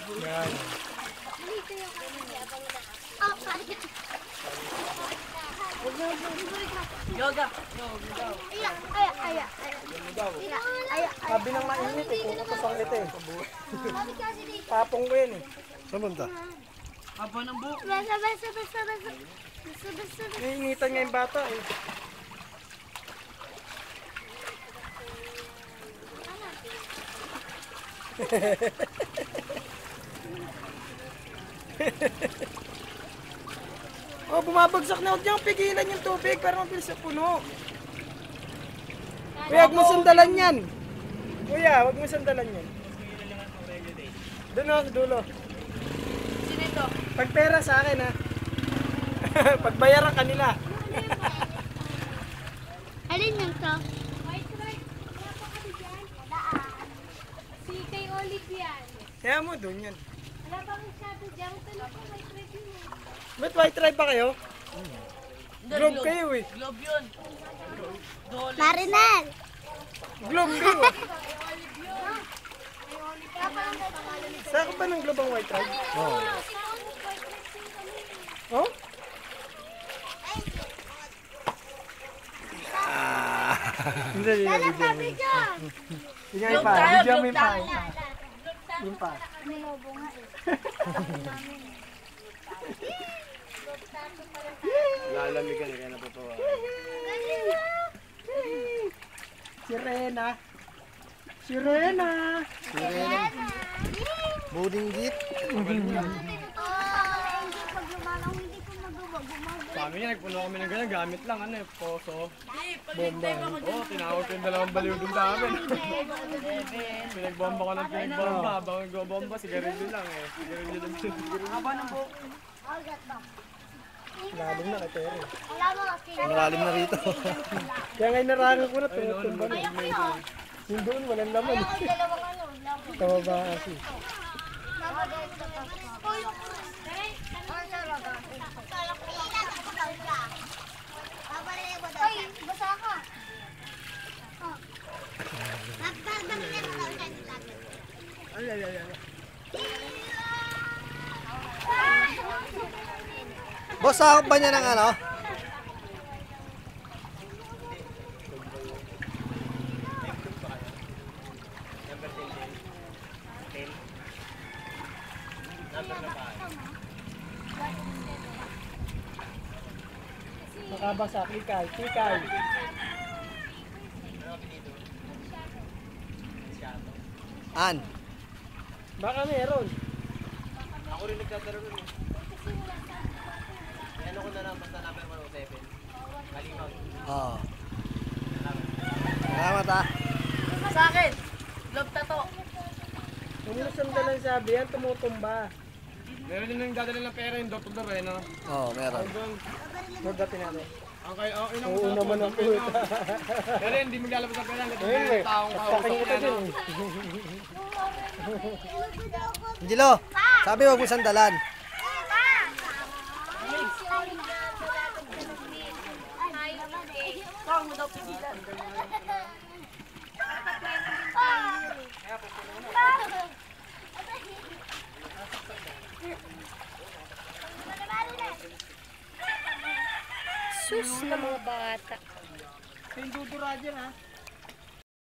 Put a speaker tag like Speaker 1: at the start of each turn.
Speaker 1: Yan.
Speaker 2: Yoga.
Speaker 1: Sabi ng mainit eh, kukutusang ito eh. Papong ko yan eh.
Speaker 3: Saan punta?
Speaker 2: Haba ng buhok.
Speaker 1: Naiinitan nga yung bata eh. Oh, bumabagsak na. Huwag niyang pigilan yung tubig para mabilis sa puno. Kuya, huwag mo sandalan yan. Kuya, huwag mo sandalan yan. Doon o, sa dulo.
Speaker 2: Sino ito?
Speaker 1: Pagpera sa akin ha. Pagbayaran kanila.
Speaker 4: Alin lang to?
Speaker 5: Si kay Olive yan.
Speaker 1: Kaya mo doon yan.
Speaker 5: Wala bang shadow dyan? Tulog ko may thread yun eh.
Speaker 1: Ba't white tribe pa kayo? Globe kayo eh.
Speaker 2: Globe yun. Dole.
Speaker 4: Marinel!
Speaker 1: Globe kayo. Saan ka ba ng globe ang white tribe?
Speaker 3: Oo.
Speaker 1: Oh? Hindi,
Speaker 4: Lala sabi dyan!
Speaker 1: Bigyan mo pa. Bigyan mo pa. Yung pa.
Speaker 4: Nilobo nga eh.
Speaker 3: Lalamigan eh, kaya natutuwa.
Speaker 1: Sirena. Sirena.
Speaker 3: Budinggit.
Speaker 4: Hindi pag lumalaw, hindi ko magawa.
Speaker 6: Sa amin yan, nagpuno kami ng ganyan, gamit lang, ano eh, poso.
Speaker 1: Bomba.
Speaker 6: Oo, tinawag ko yung dalawang baliw dun sa amin. Pinagbomba ko ng pinagbomba, habang nagbobomba, sigarilyo lang eh. Sigarilyo lang siya.
Speaker 2: Haba ng buhok.
Speaker 1: Lalim na kay Terry.
Speaker 4: Wala mo kasi.
Speaker 3: Malalim na rito.
Speaker 1: Kaya ngayon narangan ko na tumutumba na. Yung doon, walang laman.
Speaker 4: Dalawang ano, labo.
Speaker 1: Tama ba kasi?
Speaker 4: Ay, basa ka. Oh. Magdamdam mo ka ulit.
Speaker 1: Ay, ay, ay, ay.
Speaker 3: Boss, sakop ba niya ng ano?
Speaker 1: Makabasa, kikay, kikay.
Speaker 3: An?
Speaker 1: Baka meron.
Speaker 6: Ako rin nagtataro nun eh. Ano ko na lang, basta number 107. Kalimaw.
Speaker 3: Oo. Salamat ah.
Speaker 2: Sa akin. Globe tato.
Speaker 1: Kung mo sandalan sabi yan, tumutumba.
Speaker 6: Meron din nang dadala ng pera yung door-to-door eh, no?
Speaker 3: Oo, meron.
Speaker 6: Doon,
Speaker 1: Magdating natin.
Speaker 6: ang kayo,
Speaker 1: Oo naman ang puta.
Speaker 6: Pero hindi maglalabas ng pera, hindi
Speaker 1: Ayun eh.
Speaker 6: taong
Speaker 1: Taking ito
Speaker 6: kausap
Speaker 1: din.
Speaker 3: Angelo, sabi wag mo sandalan.
Speaker 2: Saan mo daw pigilan?
Speaker 5: Sus na mga bata.
Speaker 1: Yung dudura dyan ha.